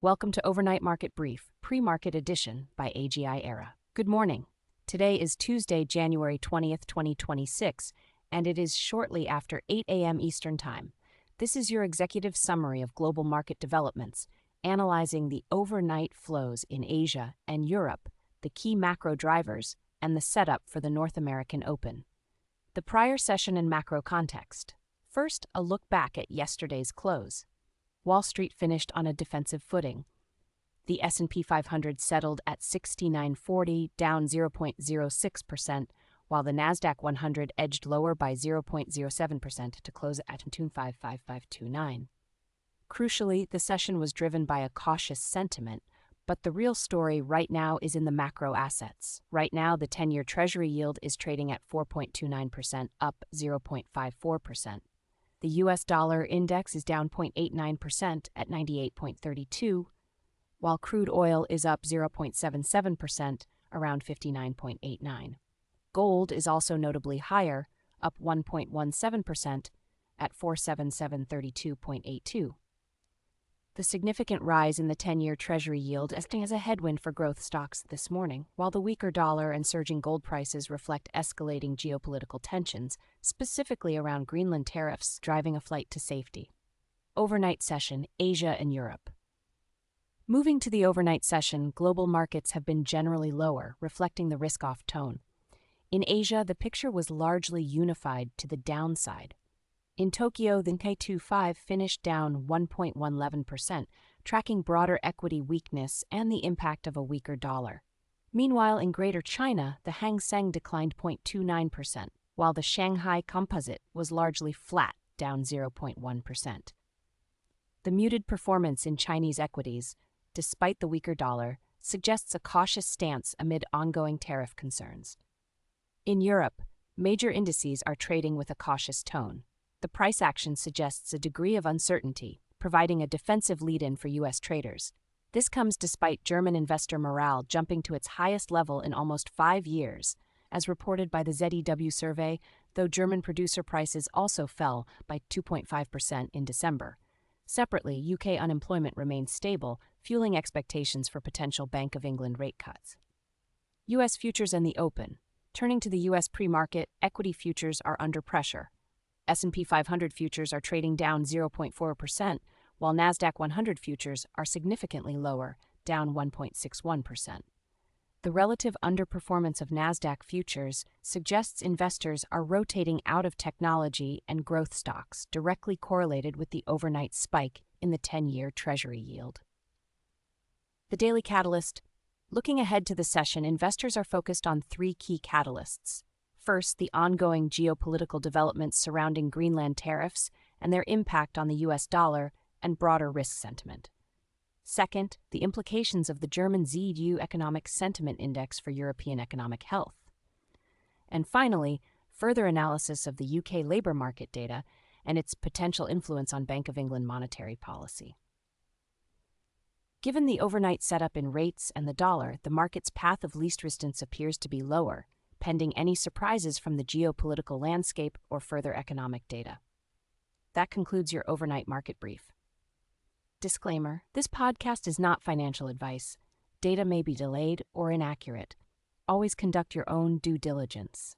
Welcome to Overnight Market Brief, Pre-Market Edition by AGI Era. Good morning. Today is Tuesday, January 20th, 2026, and it is shortly after 8 a.m. Eastern Time. This is your executive summary of global market developments, analyzing the overnight flows in Asia and Europe, the key macro drivers, and the setup for the North American Open. The prior session and macro context. First, a look back at yesterday's close. Wall Street finished on a defensive footing. The S&P 500 settled at 6940, down 0.06%, while the Nasdaq 100 edged lower by 0.07% to close at 255529. Crucially, the session was driven by a cautious sentiment, but the real story right now is in the macro assets. Right now, the 10-year Treasury yield is trading at 4.29%, up 0.54%. The U.S. dollar index is down 0.89% at 98.32, while crude oil is up 0.77%, around 59.89. Gold is also notably higher, up 1.17% at 47732.82. The significant rise in the 10-year Treasury yield acting as a headwind for growth stocks this morning, while the weaker dollar and surging gold prices reflect escalating geopolitical tensions, specifically around Greenland tariffs driving a flight to safety. Overnight session, Asia and Europe. Moving to the overnight session, global markets have been generally lower, reflecting the risk-off tone. In Asia, the picture was largely unified to the downside. In Tokyo, the Nikkei 25 finished down 1.11%, tracking broader equity weakness and the impact of a weaker dollar. Meanwhile, in Greater China, the Hang Seng declined 0.29%, while the Shanghai Composite was largely flat, down 0.1%. The muted performance in Chinese equities, despite the weaker dollar, suggests a cautious stance amid ongoing tariff concerns. In Europe, major indices are trading with a cautious tone. The price action suggests a degree of uncertainty, providing a defensive lead-in for U.S. traders. This comes despite German investor morale jumping to its highest level in almost 5 years, as reported by the ZEW survey, though German producer prices also fell by 2.5% in December. Separately, UK unemployment remains stable, fueling expectations for potential Bank of England rate cuts. U.S. futures and the open. Turning to the U.S. pre-market, equity futures are under pressure. S&P 500 futures are trading down 0.4%, while Nasdaq 100 futures are significantly lower, down 1.61%. The relative underperformance of Nasdaq futures suggests investors are rotating out of technology and growth stocks, directly correlated with the overnight spike in the 10-year Treasury yield. The Daily Catalyst. Looking ahead to the session, investors are focused on 3 key catalysts. First, the ongoing geopolitical developments surrounding Greenland tariffs and their impact on the U.S. dollar and broader risk sentiment. Second, the implications of the German ZEW Economic Sentiment Index for European economic health. And finally, further analysis of the UK labour market data and its potential influence on Bank of England monetary policy. Given the overnight setup in rates and the dollar, the market's path of least resistance appears to be lower, pending any surprises from the geopolitical landscape or further economic data. That concludes your overnight market brief. Disclaimer: this podcast is not financial advice. Data may be delayed or inaccurate. Always conduct your own due diligence.